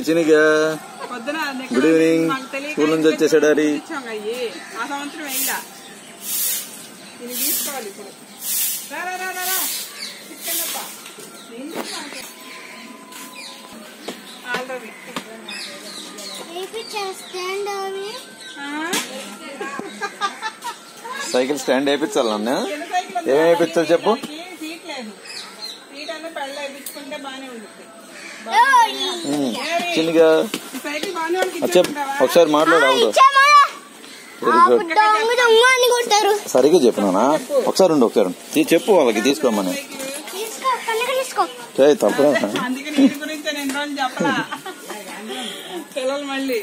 చినిగా good evening. School నుంచి వచ్చేసాడు హరి. ఆ సంవత్సరం వెయ్యా ఇది తీసుకోవాలి ఇప్పుడు. సైకిల్ స్టాండ్ వేయించాలి అన్న. ఏమేమి వేయించాలి చెప్పు. చిన్నగా చెప్పు, ఒకసారి మాట్లాడు. సరిగ్గా చెప్పినా ఒకసారి ఉండు, చెప్పు వాళ్ళకి తీసుకోమని. తప్ప మళ్ళీ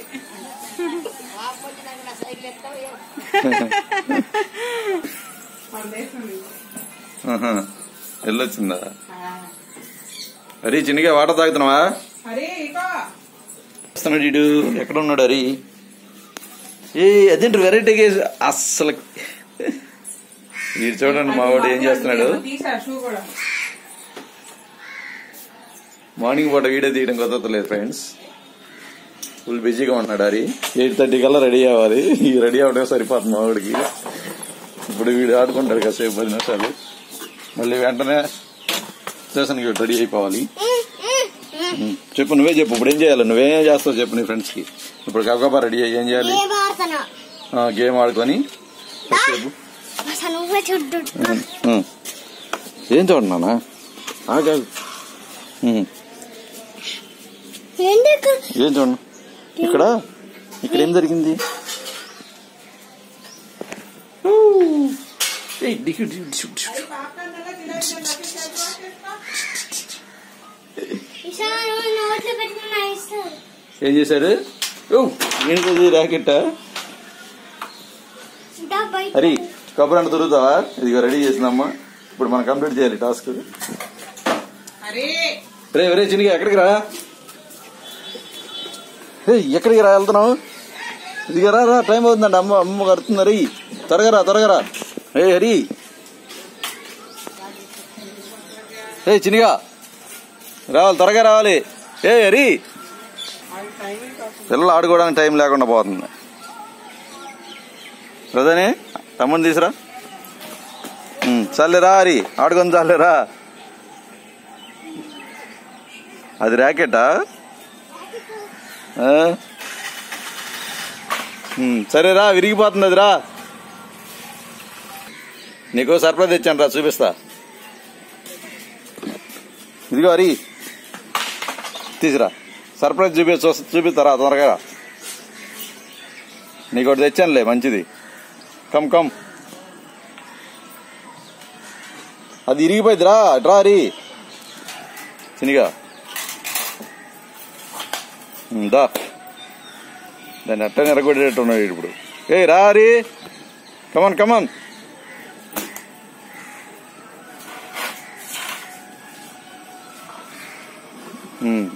వెళ్ళొచ్చిందా? హరి చిన్నగా వాటర్ తాగుతున్నావా? వస్తున్నాడు ఇడు. ఎక్కడ ఉన్నాడు హరి? అదేంటి వెరైటీగా అస్సలు. మీరు చూడండి మా వాడు ఏం చేస్తున్నాడు. మార్నింగ్ పూట వీడియో తీయడం కుదరలేదు ఫ్రెండ్స్. ఫుల్ బిజీగా ఉన్నాడు హరి. 8:30 కల్లా రెడీ అవ్వాలి. రెడీ అవ్వడం సరిపోతుంది మా వాడికి. ఇప్పుడు వీడు ఆడుకుంటాడు కాసేపు 10 నిమిషాలు. మళ్ళీ వెంటనే స్టేషన్కి రెడీ అయిపోవాలి. చెప్పు, నువ్వే చెప్పు. ఇప్పుడు ఏం చేయాలి? నువ్వేం చేస్తావు చెప్పు నీ ఫ్రెండ్స్ కి. ఇప్పుడు గబగబా రెడీ అయ్యి ఏం చేయాలి? గేమ్ ఆడుకొని చెప్పు. ఏం చూడనా? ఏం చూడను. ఇక్కడ ఏం జరిగింది? ఏం చేశాడు? ఏంటది ర్యాకెట్టా? హరి కబుర్ అంటే దొరుకుతావా? ఇదిగో రెడీ చేసిందమ్మా. ఇప్పుడు మనం కంప్లీట్ చేయాలి టాస్క్. రే చిన్నగా ఎక్కడికి రా? ఎక్కడికి రా వెళ్తున్నావు? ఇదిగా రా, టైం అవుతుందండి. అమ్మ కడుతుంది. హరి త్వరగా రా. హరి చిన్నగా రావాలి, త్వరగా రావాలి. హరి పిల్లలు ఆడుకోవడానికి టైం లేకుండా పోతుంది. రదనే తమ్ముని తీసురా. చాలేరా హరి, ఆడుకొని చాలేరా. అది ర్యాకెటా? సరేరా, విరిగిపోతుంది అది. రా, నీకు సర్ప్రైజ్ తెచ్చాను రా, చూపిస్తా. ఇదిగో హరి, తీసురా. సర్ప్రైజ్ చూపిస్తారా త్వరగా. నీకు ఒకటి తెచ్చానులే మంచిది. కమ్. అది ఇరిగిపోయిందిరా. డ్రా హరి చినిగా. దా, దాన్ని అట్ట నిరగొట్టేటట్టు ఉన్నాడు ఇప్పుడు. రా హరి, కమాన్.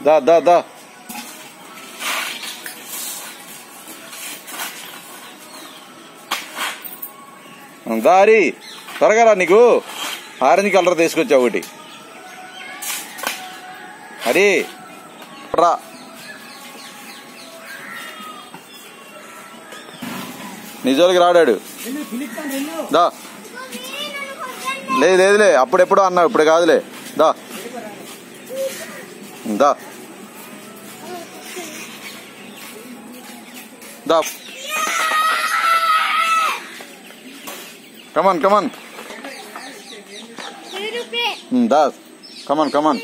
దా దా హరి, త్వరగా రా. నీకు ఆరెంజ్ కలర్ తీసుకొచ్చా ఒకటి. హరి రా. నీ జోలికి రాడాడు. దా, లేదులే, అప్పుడెప్పుడు అన్నావు, ఇప్పుడు కాదులే. దా కమాన్ దా, కమాన్.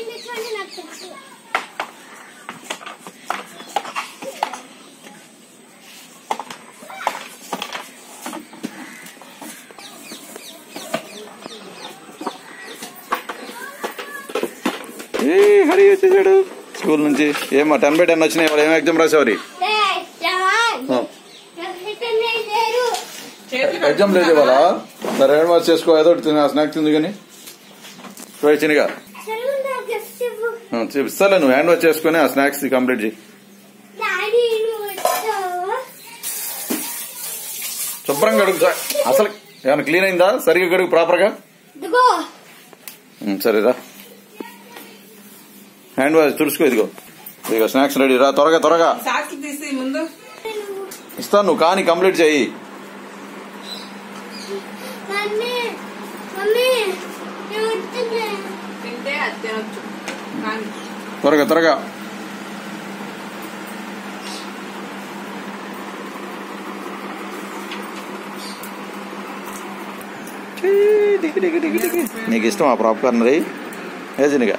హరి వచ్చేసాడు స్కూల్ నుంచి. ఏమో 10/10 వచ్చినాయి. వాళ్ళు ఏమో ఎగ్జామ్ రాసావు? ఎగ్జామ్ లేదు ఇవాళ. సరే హ్యాండ్ వాష్ చేసుకో, ఏదో స్నాక్స్ ఉంది కానీ. చిన్నగా చూపిస్తాలే, నువ్వు హ్యాండ్ వాష్ చేసుకుని ఆ స్నాక్స్ కంప్లీట్ చేయి. శుభ్రంగా కడుగు సార్. అసలు ఏమైనా క్లీన్ అయిందా? సరిగ్గా కడుగు ప్రాపర్గా. సరేరా, హ్యాండ్ వాష్ తుడుచుకో. ఇదిగో ఇదిగో స్నాక్స్ రెడీ రా, త్వరగా త్వరగా సాక్షి తీసి ముందు ఇస్తాను. నువ్వు కానీ కంప్లీట్ చెయ్యి. తింటే అది తినొచ్చు కానీ త్వరగా త్వరగా. నీకు ఇష్టం ఆ పాప్కార్న్ రీ? ఏ చిన్నగా